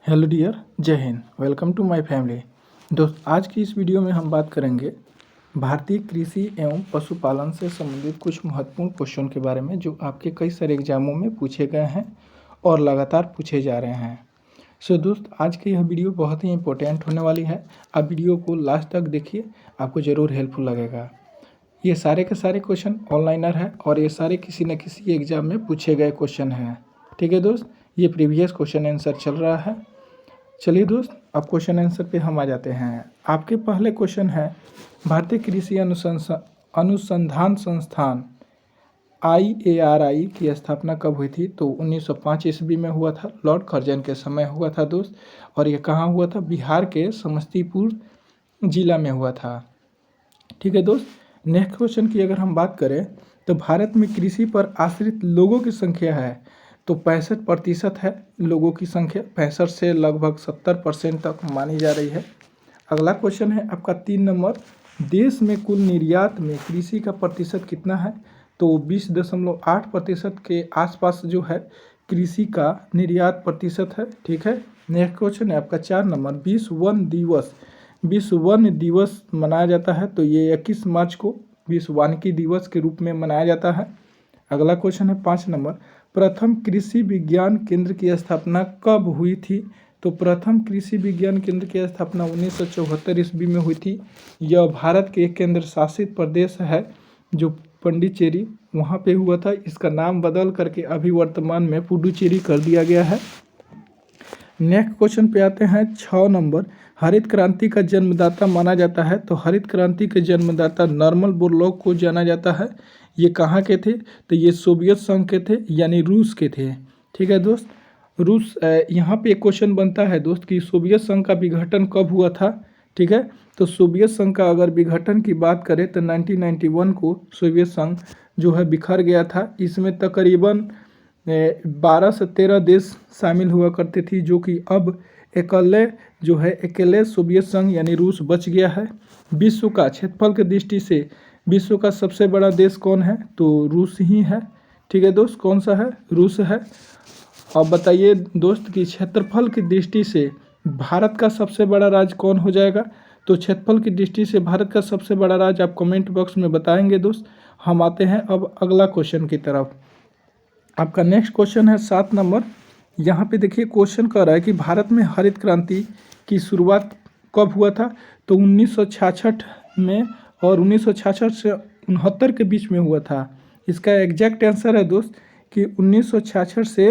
Hello dear, Jai Hind. Welcome to my family. दोस्त, आज की इस वीडियो में हम बात करेंगे भारतीय कृषि एवं पशुपालन से संबंधित कुछ महत्वपूर्ण क्वेश्चन के बारे में जो आपके कई सारे एग्जामों में पूछे गए हैं और लगातार पूछे जा रहे हैं। दोस्त, आज की यह वीडियो बहुत ही इंपॉर्टेंट होने वाली है। आप वीडियो को लास्ट तक देखिए, आपको ज़रूर हेल्पफुल लगेगा। ये सारे के सारे क्वेश्चन ऑनलाइनर है और ये सारे किसी न किसी एग्जाम में पूछे गए क्वेश्चन हैं। ठीक है दोस्त, ये प्रीवियस क्वेश्चन आंसर चल रहा है। चलिए दोस्त, अब क्वेश्चन आंसर पे हम आ जाते हैं। आपके पहले क्वेश्चन है, भारतीय कृषि अनुसंधान संस्थान IARI की स्थापना कब हुई थी? तो 1905 ईस्वी में हुआ था, लॉर्ड कर्जन के समय हुआ था दोस्त। और ये कहाँ हुआ था? बिहार के समस्तीपुर जिला में हुआ था। ठीक है दोस्त, नेक्स्ट क्वेश्चन की अगर हम बात करें तो भारत में कृषि पर आश्रित लोगों की संख्या है तो 65% है लोगों की संख्या, 65 से लगभग 70% तक मानी जा रही है। अगला क्वेश्चन है आपका 3 नंबर, देश में कुल निर्यात में कृषि का प्रतिशत कितना है? तो 20.8% के आसपास जो है कृषि का निर्यात प्रतिशत है। ठीक है, नेक्स्ट क्वेश्चन है आपका 4 नंबर, विश्व वन दिवस मनाया जाता है तो ये 21 मार्च को विश्व वानिकी दिवस के रूप में मनाया जाता है। अगला क्वेश्चन है 5 नंबर, प्रथम कृषि विज्ञान केंद्र की स्थापना कब हुई थी? तो प्रथम कृषि विज्ञान केंद्र की स्थापना 1974 ईस्वी में हुई थी। यह भारत के एक केंद्र शासित प्रदेश है जो पंडिचेरी, वहाँ पे हुआ था। इसका नाम बदल करके अभी वर्तमान में पुडुचेरी कर दिया गया है। नेक्स्ट क्वेश्चन पे आते हैं 6 नंबर, हरित क्रांति का जन्मदाता माना जाता है तो हरित क्रांति के जन्मदाता नॉर्मन बोरलॉग को जाना जाता है। ये कहाँ के थे? तो ये सोवियत संघ के थे, यानी रूस के थे। ठीक है दोस्त, रूस। यहाँ पे एक क्वेश्चन बनता है दोस्त कि सोवियत संघ का विघटन कब हुआ था? ठीक है, तो सोवियत संघ का अगर विघटन की बात करें तो 1991 को सोवियत संघ जो है बिखर गया था। इसमें तकरीबन 12 से 13 देश शामिल हुआ करते थी, जो कि अब अकेले सोवियत संघ यानी रूस बच गया है। विश्व का क्षेत्रफल की दृष्टि से विश्व का सबसे बड़ा देश कौन है? तो रूस ही है। ठीक है दोस्त, कौन सा है? रूस है। अब बताइए दोस्त कि क्षेत्रफल की दृष्टि से भारत का सबसे बड़ा राज्य कौन हो जाएगा? तो क्षेत्रफल की दृष्टि से भारत का सबसे बड़ा राज्य आप कमेंट बॉक्स में बताएंगे दोस्त। हम आते हैं अब अगला क्वेश्चन की तरफ। आपका नेक्स्ट क्वेश्चन है 7 नंबर। यहाँ पे देखिए क्वेश्चन कर रहा है कि भारत में हरित क्रांति की शुरुआत कब हुआ था? तो 1966 में, और 1966 से 69 के बीच में हुआ था। इसका एग्जैक्ट आंसर है दोस्त कि 1966 से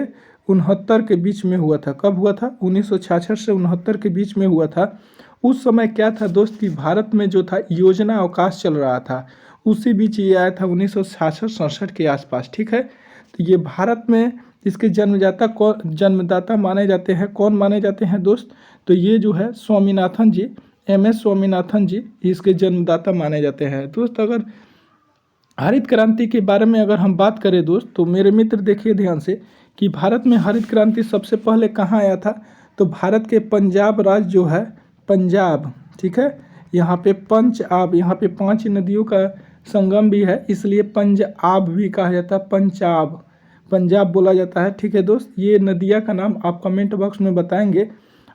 69 के बीच में हुआ था। कब हुआ था? 1966 से 69 के बीच में हुआ था। उस समय क्या था दोस्त कि भारत में जो था योजना अवकाश चल रहा था, उसी बीच ये आया था 1966-67 के आसपास। ठीक है, तो ये भारत में इसके जन्मदाता माने जाते हैं। कौन माने जाते हैं दोस्त? तो ये जो है स्वामीनाथन जी, MS स्वामीनाथन जी इसके जन्मदाता माने जाते हैं। दोस्त, अगर हरित क्रांति के बारे में अगर हम बात करें दोस्त, तो मेरे मित्र देखिए ध्यान से कि भारत में हरित क्रांति सबसे पहले कहाँ आया था? तो भारत के पंजाब राज्य जो है, पंजाब, ठीक है, यहाँ पे पंजाब, यहाँ पे 5 नदियों का संगम भी है, इसलिए पंजाब भी कहा जाता है, पंजाब बोला जाता है। ठीक है दोस्त, ये नदिया का नाम आप कमेंट बॉक्स में बताएंगे।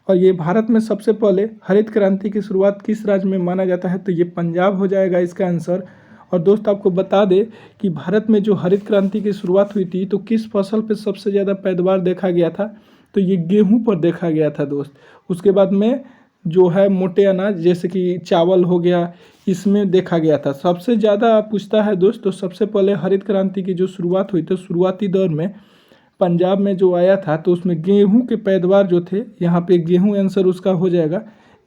और ये भारत में सबसे पहले हरित क्रांति की शुरुआत किस राज्य में माना जाता है? तो ये पंजाब हो जाएगा इसका आंसर। और दोस्त आपको बता दें कि भारत में जो हरित क्रांति की शुरुआत हुई थी तो किस फसल पे सबसे ज़्यादा पैदावार देखा गया था? तो ये गेहूँ पर देखा गया था दोस्त। उसके बाद में जो है मोटे अनाज जैसे कि चावल हो गया, इसमें देखा गया था। सबसे ज़्यादा पूछता है दोस्त, तो सबसे पहले हरित क्रांति की जो शुरुआत हुई तो शुरुआती दौर में पंजाब में जो आया था तो उसमें गेहूं के पैदावार जो थे, यहाँ पे गेहूं आंसर उसका हो जाएगा।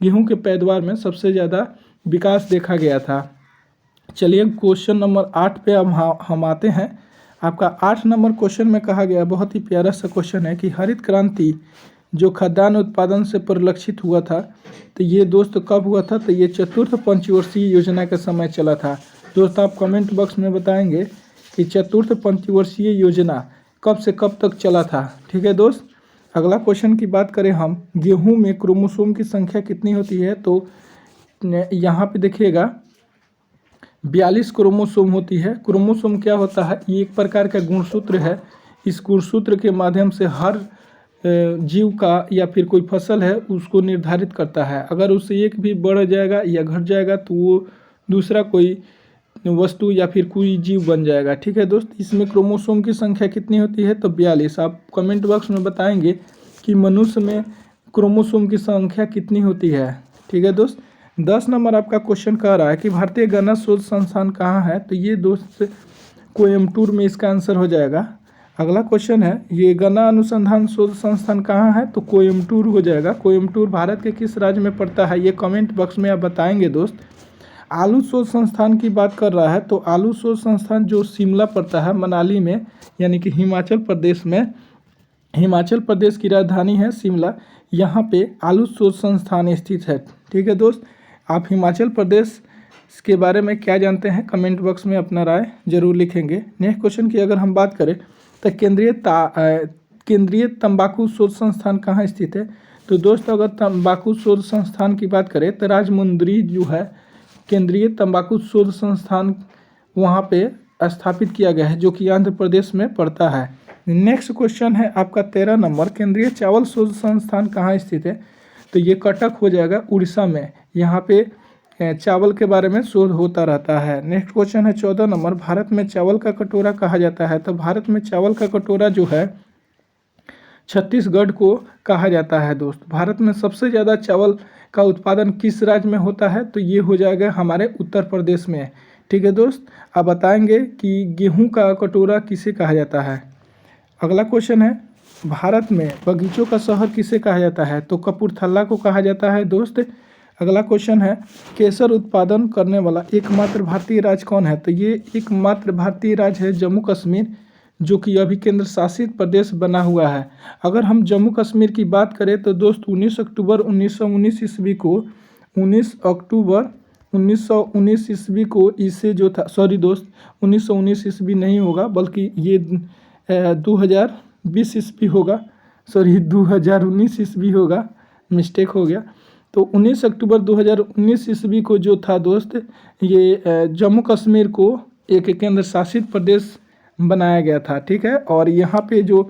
गेहूं के पैदावार में सबसे ज़्यादा विकास देखा गया था। चलिए क्वेश्चन नंबर 8 पे हम आते हैं। आपका 8 नंबर क्वेश्चन में कहा गया, बहुत ही प्यारा सा क्वेश्चन है कि हरित क्रांति जो खाद्यान्न उत्पादन से परिलक्षित हुआ था तो ये दोस्त कब हुआ था? तो ये चतुर्थ पंचवर्षीय योजना के समय चला था। दोस्त आप कमेंट बॉक्स में बताएंगे कि चतुर्थ पंचवर्षीय योजना कब से कब तक चला था। ठीक है दोस्त, अगला क्वेश्चन की बात करें हम, गेहूं में क्रोमोसोम की संख्या कितनी होती है? तो यहाँ पे देखिएगा 42 क्रोमोसोम होती है। क्रोमोसोम क्या होता है? ये एक प्रकार का गुणसूत्र है। इस गुणसूत्र के माध्यम से हर जीव का या फिर कोई फसल है उसको निर्धारित करता है। अगर उससे एक भी बढ़ जाएगा या घट जाएगा तो वो दूसरा कोई वस्तु या फिर कोई जीव बन जाएगा। ठीक है दोस्त, इसमें क्रोमोसोम की संख्या कितनी होती है? तो 42। आप कमेंट बॉक्स में बताएंगे कि मनुष्य में क्रोमोसोम की संख्या कितनी होती है। ठीक है दोस्त। 10 नंबर आपका क्वेश्चन कह रहा है कि भारतीय गन्ना शोध संस्थान कहाँ है? तो ये दोस्त कोयम्बटूर में इसका आंसर हो जाएगा। अगला क्वेश्चन है, ये गन्ना अनुसंधान शोध संस्थान कहाँ है? तो कोयम्बटूर हो जाएगा। कोयम्बटूर भारत के किस राज्य में पड़ता है? ये कमेंट बॉक्स में आप बताएंगे दोस्त। आलू शोध संस्थान की बात कर रहा है तो आलू शोध संस्थान जो शिमला पड़ता है मनाली में, यानी कि हिमाचल प्रदेश में, हिमाचल प्रदेश की राजधानी है शिमला, यहाँ पे आलू शोध संस्थान स्थित है। ठीक है दोस्त, आप हिमाचल प्रदेश के बारे में क्या जानते हैं कमेंट बॉक्स में अपना राय जरूर लिखेंगे। नेक्स्ट क्वेश्चन की अगर हम बात करें तो केंद्रीय तंबाकू शोध संस्थान कहाँ स्थित है? तो दोस्त अगर तंबाकू शोध संस्थान की बात करें तो राजमुंदरी जो है केंद्रीय तंबाकू शोध संस्थान वहाँ पे स्थापित किया गया है, जो कि आंध्र प्रदेश में पड़ता है। नेक्स्ट क्वेश्चन है आपका 13 नंबर, केंद्रीय चावल शोध संस्थान कहाँ स्थित है? तो ये कटक हो जाएगा, उड़ीसा में। यहाँ पे चावल के बारे में शोध होता रहता है। नेक्स्ट क्वेश्चन है 14 नंबर, भारत में चावल का कटोरा कहा जाता है? तो भारत में चावल का कटोरा जो है छत्तीसगढ़ को कहा जाता है दोस्त। भारत में सबसे ज़्यादा चावल का उत्पादन किस राज्य में होता है? तो ये हो जाएगा हमारे उत्तर प्रदेश में। ठीक है दोस्त, आप बताएंगे कि गेहूं का कटोरा किसे कहा जाता है। अगला क्वेश्चन है, भारत में बगीचों का शहर किसे कहा जाता है? तो कपूरथला को कहा जाता है दोस्त। अगला क्वेश्चन है, केसर उत्पादन करने वाला एकमात्र भारतीय राज्य कौन है? तो ये एकमात्र भारतीय राज्य है जम्मू कश्मीर, जो कि अभी केंद्र शासित प्रदेश बना हुआ है। अगर हम जम्मू कश्मीर की बात करें तो दोस्त 19 अक्टूबर 1919 ईस्वी को 19 अक्टूबर 1919 ईस्वी को इसे जो था, सॉरी दोस्त 1919 ईस्वी नहीं होगा बल्कि ये 2020 ईस्वी होगा, सॉरी 2019 ईस्वी होगा, मिस्टेक हो गया। तो 19 अक्टूबर 2019 ईस्वी को जो था दोस्त ये जम्मू कश्मीर को एक केंद्र शासित प्रदेश बनाया गया था। ठीक है, और यहाँ पे जो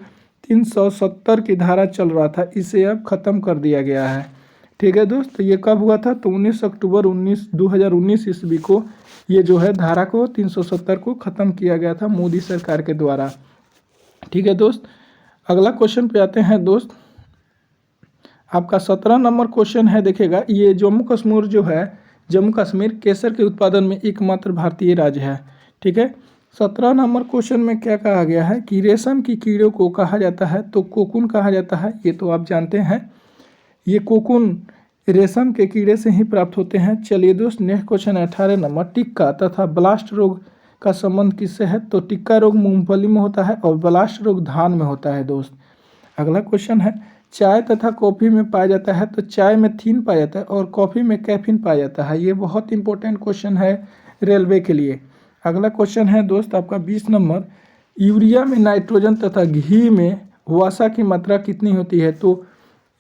370 की धारा चल रहा था इसे अब ख़त्म कर दिया गया है। ठीक है दोस्त, तो ये कब हुआ था? तो 19 अक्टूबर 2019 ईस्वी को ये जो है धारा को 370 को ख़त्म किया गया था मोदी सरकार के द्वारा। ठीक है दोस्त, अगला क्वेश्चन पे आते हैं दोस्त। आपका 17 नंबर क्वेश्चन है, देखिएगा ये जम्मू कश्मीर जो है, जम्मू कश्मीर केसर के उत्पादन में एकमात्र भारतीय राज्य है। ठीक है, 17 नंबर क्वेश्चन में क्या कहा गया है कि रेशम की कीड़ों को कहा जाता है? तो कोकून कहा जाता है, ये तो आप जानते हैं। ये कोकून रेशम के कीड़े से ही प्राप्त होते हैं। चलिए दोस्त, नेक्स्ट क्वेश्चन है 18 नंबर, टिक्का तथा ब्लास्ट रोग का संबंध किससे है? तो टिक्का रोग मूंगफली में होता है और ब्लास्ट रोग धान में होता है दोस्त। अगला क्वेश्चन है, चाय तथा कॉफ़ी में पाया जाता है? तो चाय में थीन पाया जाता है और कॉफ़ी में कैफीन पाया जाता है। ये बहुत इंपॉर्टेंट क्वेश्चन है रेलवे के लिए। अगला क्वेश्चन है दोस्त आपका 20 नंबर, यूरिया में नाइट्रोजन तथा घी में वसा की मात्रा कितनी होती है? तो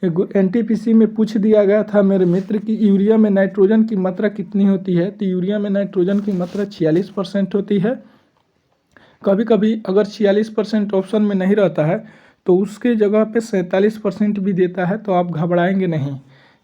एनटीपीसी में पूछ दिया गया था मेरे मित्र कि यूरिया में नाइट्रोजन की मात्रा कितनी होती है? तो यूरिया में नाइट्रोजन की मात्रा 46% होती है। कभी कभी अगर 46% ऑप्शन में नहीं रहता है तो उसके जगह पे 47% भी देता है, तो आप घबराएंगे नहीं।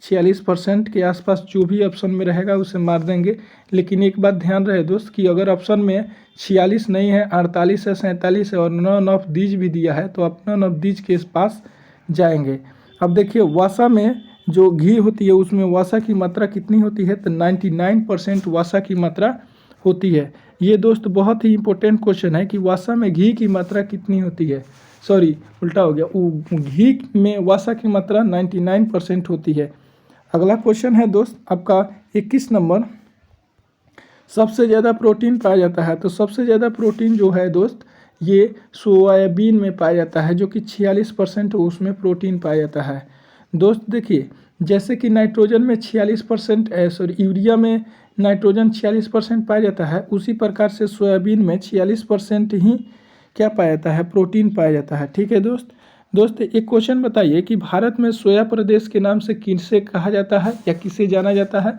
46% के आसपास जो भी ऑप्शन में रहेगा उसे मार देंगे। लेकिन एक बात ध्यान रहे दोस्त कि अगर ऑप्शन में 46 नहीं है, 48 है, 47 है और नन ऑफ दीज भी दिया है तो आप नन ऑफ दीज के पास जाएंगे। अब देखिए वसा में जो घी होती है उसमें वसा की मात्रा कितनी होती है? तो 99% वसा की मात्रा होती है। ये दोस्त बहुत ही इंपॉर्टेंट क्वेश्चन है कि वसा में घी की मात्रा कितनी होती है। सॉरी उल्टा हो गया, घी में वसा की मात्रा 99% होती है। अगला क्वेश्चन है दोस्त आपका 21 नंबर, सबसे ज़्यादा प्रोटीन पाया जाता है? तो सबसे ज़्यादा प्रोटीन जो है दोस्त ये सोयाबीन में पाया जाता है, जो कि 46% उसमें प्रोटीन पाया जाता है। दोस्त देखिए, जैसे कि नाइट्रोजन में 46% सॉरी यूरिया में नाइट्रोजन 46% पाया जाता है, उसी प्रकार से सोयाबीन में 46% ही क्या पाया जाता है? प्रोटीन पाया जाता है। ठीक है दोस्त एक क्वेश्चन बताइए कि भारत में सोया प्रदेश के नाम से किसे कहा जाता है या किसे जाना जाता है,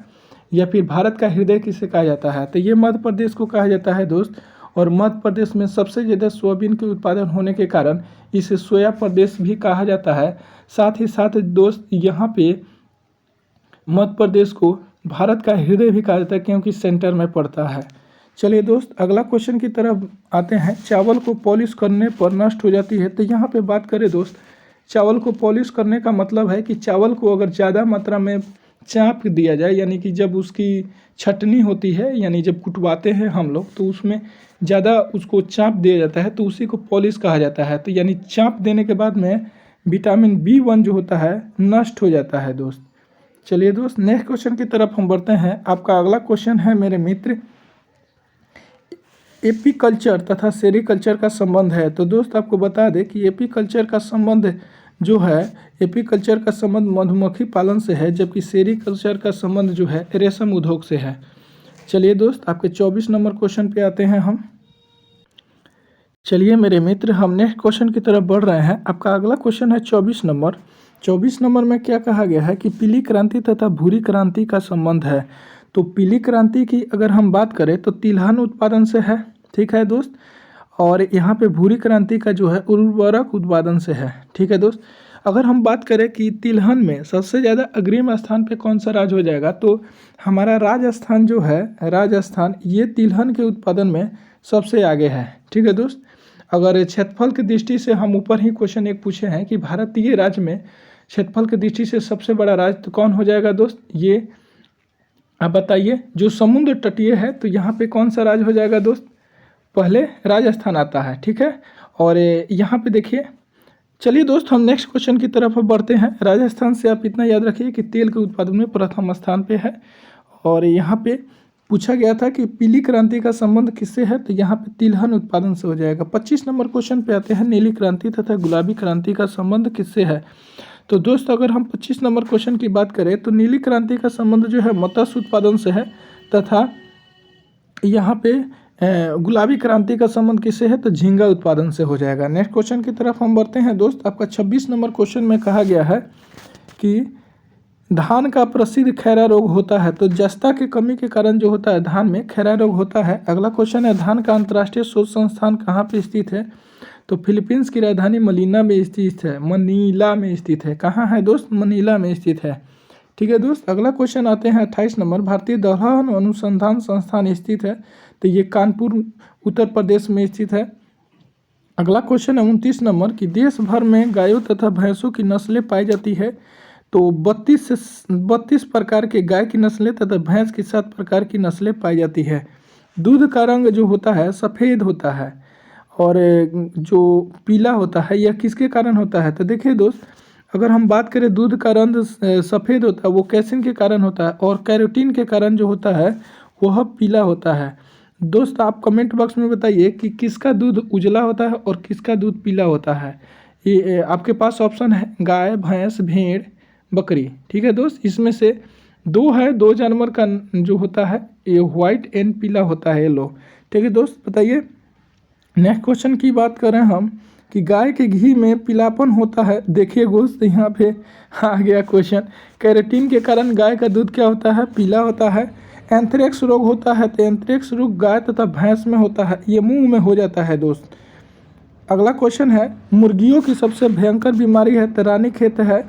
या फिर भारत का हृदय किसे कहा जाता है? तो ये मध्य प्रदेश को कहा जाता है दोस्त। और मध्य प्रदेश में सबसे ज़्यादा सोयाबीन के उत्पादन होने के कारण इसे सोया प्रदेश भी कहा जाता है। साथ ही साथ दोस्त यहाँ पे मध्य प्रदेश को भारत का हृदय भी कहा जाता है क्योंकि सेंटर में पड़ता है। चलिए दोस्त अगला क्वेश्चन की तरफ आते हैं। चावल को पॉलिश करने पर नष्ट हो जाती है। तो यहाँ पे बात करें दोस्त, चावल को पॉलिश करने का मतलब है कि चावल को अगर ज़्यादा मात्रा में चाँप दिया जाए, यानी कि जब उसकी छटनी होती है, यानी जब कुटवाते हैं हम लोग, तो उसमें ज़्यादा उसको चाँप दिया जाता है तो उसी को पॉलिश कहा जाता है। तो यानी चाँप देने के बाद में विटामिन B1 जो होता है नष्ट हो जाता है दोस्त। चलिए दोस्त नेक्स्ट क्वेश्चन की तरफ हम बढ़ते हैं। आपका अगला क्वेश्चन है मेरे मित्र, एपीकल्चर तथा सेरीकल्चर का संबंध है। तो दोस्त आपको बता दें कि एपीकल्चर का संबंध जो है, एपीकल्चर का संबंध मधुमक्खी पालन से है, जबकि सेरीकल्चर का संबंध जो है रेशम उद्योग से है। चलिए दोस्त आपके 24 नंबर क्वेश्चन पे आते हैं हम। चलिए मेरे मित्र हम नेक्स्ट क्वेश्चन की तरफ बढ़ रहे हैं। आपका अगला क्वेश्चन है 24 नंबर। 24 नंबर में क्या कहा गया है कि पीली क्रांति तथा भूरी क्रांति का संबंध है। तो पीली क्रांति की अगर हम बात करें तो तिलहन उत्पादन से है, ठीक है दोस्त। और यहाँ पे भूरी क्रांति का जो है उर्वरक उत्पादन से है, ठीक है दोस्त। अगर हम बात करें कि तिलहन में सबसे ज़्यादा अग्रिम स्थान पे कौन सा राज्य हो जाएगा, तो हमारा राजस्थान जो है, राजस्थान ये तिलहन के उत्पादन में सबसे आगे है, ठीक है दोस्त। अगर क्षेत्रफल की दृष्टि से हम ऊपर ही क्वेश्चन एक पूछे हैं कि भारतीय राज्य में क्षेत्रफल की दृष्टि से सबसे बड़ा राज्य तो कौन हो जाएगा दोस्त, ये आप बताइए। जो समुद्र तटीय है तो यहाँ पे कौन सा राज्य हो जाएगा दोस्त, पहले राजस्थान आता है, ठीक है। और यहाँ पे देखिए, चलिए दोस्त हम नेक्स्ट क्वेश्चन की तरफ बढ़ते हैं। राजस्थान से आप इतना याद रखिए कि तेल के उत्पादन में प्रथम स्थान पे है। और यहाँ पे पूछा गया था कि पीली क्रांति का संबंध किससे है, तो यहाँ पे तिलहन उत्पादन से हो जाएगा। 25 नंबर क्वेश्चन पे आते हैं, नीली क्रांति तथा गुलाबी क्रांति का संबंध किससे है। तो दोस्त अगर हम 25 नंबर क्वेश्चन की बात करें तो नीली क्रांति का संबंध जो है मत्स्य उत्पादन से है, तथा यहाँ पे गुलाबी क्रांति का संबंध किससे है, तो झींगा उत्पादन से हो जाएगा। नेक्स्ट क्वेश्चन की तरफ हम बढ़ते हैं दोस्त। आपका 26 नंबर क्वेश्चन में कहा गया है कि धान का प्रसिद्ध खैरा रोग होता है। तो जस्ता की कमी के कारण जो होता है धान में खैरा रोग होता है। अगला क्वेश्चन है, धान का अंतर्राष्ट्रीय शोध संस्थान कहाँ पे स्थित है। तो फिलीपींस की राजधानी मनीला में स्थित है, मनीला में स्थित है। कहाँ है दोस्त, मनीला में स्थित है, ठीक है दोस्त। अगला क्वेश्चन आते हैं 28 नंबर, भारतीय दलहन अनुसंधान संस्थान स्थित है। तो ये कानपुर उत्तर प्रदेश में स्थित है। अगला क्वेश्चन है 29 नंबर कि देश भर में गायों तथा भैंसों की नस्लें पाई जाती है। तो 32 प्रकार के गाय की नस्लें तथा भैंस की 7 प्रकार की नस्लें पाई जाती है। दूध का रंग जो होता है सफ़ेद होता है और जो पीला होता है यह किसके कारण होता है। तो देखिए दोस्त, अगर हम बात करें दूध का रंग सफ़ेद होता है वो कैसिन के कारण होता है, और कैरोटीन के कारण जो होता है वह पीला होता है। दोस्त आप कमेंट बॉक्स में बताइए कि किसका दूध उजला होता है और किसका दूध पीला होता है। ये आपके पास ऑप्शन है गाय, भैंस, भेड़, बकरी, ठीक है दोस्त। इसमें से दो जानवर का जो होता है ये व्हाइट एंड पीला होता है, येलो, ठीक है दोस्त, बताइए। नेक्स्ट क्वेश्चन की बात करें हम कि गाय के घी में पीलापन होता है। देखिए दोस्त यहाँ पे आ गया क्वेश्चन, कैरोटीन के कारण गाय का दूध क्या होता है, पीला होता है। एंथ्रेक्स रोग होता है तो एंथ्रेक्स रोग गाय तथा भैंस में होता है, ये मुंह में हो जाता है दोस्त। अगला क्वेश्चन है, मुर्गियों की सबसे भयंकर बीमारी है तो रानीखेत है।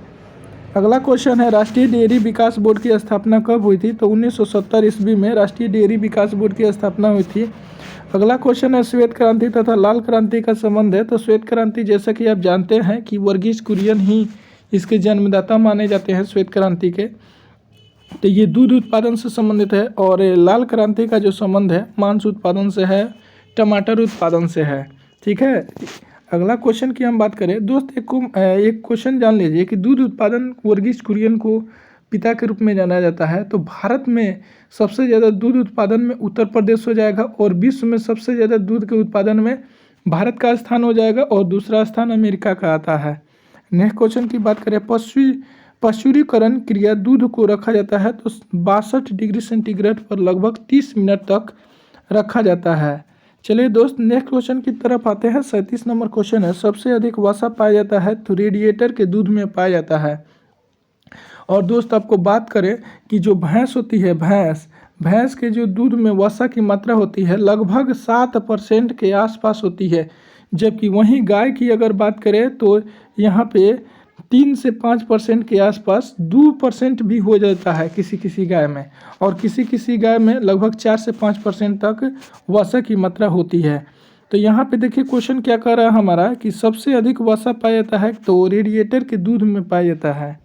अगला क्वेश्चन है, राष्ट्रीय डेयरी विकास बोर्ड की स्थापना कब हुई थी। तो 1970 ईस्वी में राष्ट्रीय डेयरी विकास बोर्ड की स्थापना हुई थी। अगला क्वेश्चन है, श्वेत क्रांति तथा लाल क्रांति का संबंध है। तो श्वेत क्रांति जैसा कि आप जानते हैं कि वर्गीज कुरियन ही इसके जन्मदाता माने जाते हैं श्वेत क्रांति के। तो ये दूध उत्पादन से संबंधित है। और लाल क्रांति का जो संबंध है मांस उत्पादन से है, टमाटर उत्पादन से है, ठीक है। अगला क्वेश्चन की हम बात करें दोस्त, एक क्वेश्चन जान लीजिए कि दूध उत्पादन वर्गीज कुरियन को पिता के रूप में जाना जाता है। तो भारत में सबसे ज़्यादा दूध उत्पादन में उत्तर प्रदेश हो जाएगा, और विश्व में सबसे ज़्यादा दूध के उत्पादन में भारत का स्थान हो जाएगा, और दूसरा स्थान अमेरिका का आता है। नेक्स्ट क्वेश्चन की बात करें, पाश्चुरीकरण क्रिया दूध को रखा जाता है तो 62 डिग्री सेंटीग्रेड पर लगभग 30 मिनट तक रखा जाता है। चलिए दोस्त नेक्स्ट क्वेश्चन की तरफ आते हैं। 37 नंबर क्वेश्चन है, सबसे अधिक वसा पाया जाता है तो रेडिएटर के दूध में पाया जाता है। और दोस्त आपको बात करें कि जो भैंस होती है, भैंस के जो दूध में वसा की मात्रा होती है लगभग 7% के आसपास होती है, जबकि वहीं गाय की अगर बात करें तो यहाँ पे 3 से 5% के आसपास 2% भी हो जाता है किसी किसी गाय में, और किसी किसी गाय में लगभग 4 से 5% तक वसा की मात्रा होती है। तो यहाँ पे देखिए क्वेश्चन क्या कर रहा है हमारा कि सबसे अधिक वसा पाया जाता है तो रेडिएटर के दूध में पाया जाता है।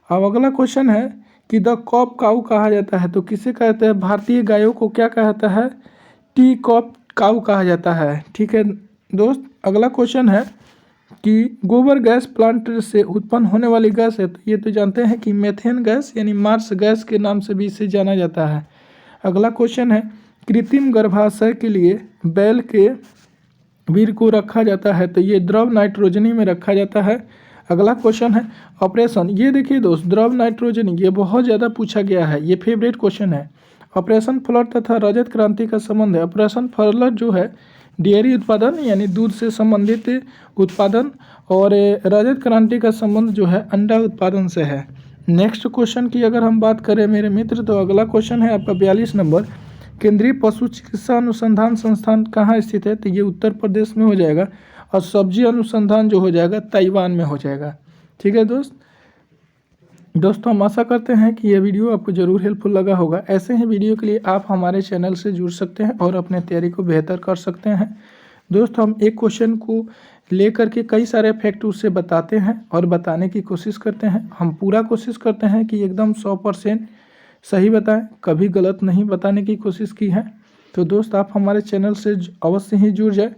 अब अगला क्वेश्चन है कि द कॉप काऊ कहा जाता है, तो किसे कहते हैं? भारतीय गायों को क्या कहता है? टी कॉप काऊ कहा जाता है। ठीक है दोस्त, अगला क्वेश्चन है कि गोबर गैस प्लांट से उत्पन्न होने वाली गैस है, तो ये तो जानते हैं कि मेथेन गैस यानी मार्स गैस के नाम से भी इसे जाना जाता है। अगला क्वेश्चन है कृत्रिम गर्भाशय के लिए बैल के वीर्य को रखा जाता है, तो ये द्रव नाइट्रोजनी में रखा जाता है। अगला क्वेश्चन है ऑपरेशन, ये देखिए दोस्त द्रव नाइट्रोजनी ये बहुत ज़्यादा पूछा गया है, ये फेवरेट क्वेश्चन है। ऑपरेशन फ्लड तथा रजत क्रांति का संबंध है। ऑपरेशन फ्लड जो है डेयरी उत्पादन यानी दूध से संबंधित उत्पादन, और रजत क्रांति का संबंध जो है अंडा उत्पादन से है। नेक्स्ट क्वेश्चन की अगर हम बात करें मेरे मित्र, तो अगला क्वेश्चन है आपका 42 नंबर, केंद्रीय पशु चिकित्सा अनुसंधान संस्थान कहाँ स्थित है? तो ये उत्तर प्रदेश में हो जाएगा, और सब्जी अनुसंधान जो हो जाएगा ताइवान में हो जाएगा। ठीक है दोस्तों हम आशा करते हैं कि यह वीडियो आपको ज़रूर हेल्पफुल लगा होगा। ऐसे ही वीडियो के लिए आप हमारे चैनल से जुड़ सकते हैं और अपने तैयारी को बेहतर कर सकते हैं। दोस्तों हम एक क्वेश्चन को लेकर के कई सारे फैक्ट उससे बताते हैं और बताने की कोशिश करते हैं। हम पूरा कोशिश करते हैं कि एकदम 100% सही बताएं, कभी गलत नहीं बताने की कोशिश की है। तो दोस्त आप हमारे चैनल से अवश्य ही जुड़ जाए।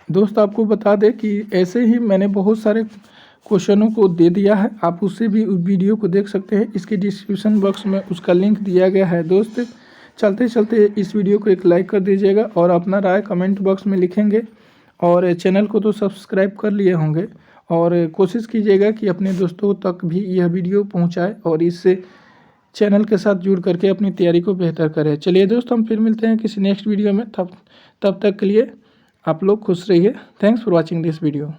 दोस्त आपको बता दें कि ऐसे ही मैंने बहुत सारे क्वेश्चनों को दे दिया है, आप उससे भी वीडियो को देख सकते हैं। इसके डिस्क्रिप्शन बॉक्स में उसका लिंक दिया गया है। दोस्त चलते चलते इस वीडियो को एक लाइक कर दीजिएगा और अपना राय कमेंट बॉक्स में लिखेंगे, और चैनल को तो सब्सक्राइब कर लिए होंगे, और कोशिश कीजिएगा कि अपने दोस्तों तक भी यह वीडियो पहुंचाए और इससे चैनल के साथ जुड़ करके अपनी तैयारी को बेहतर करें। चलिए दोस्तों हम फिर मिलते हैं किसी नेक्स्ट वीडियो में, तब तक के लिए आप लोग खुश रहिए। Thanks for watching this video.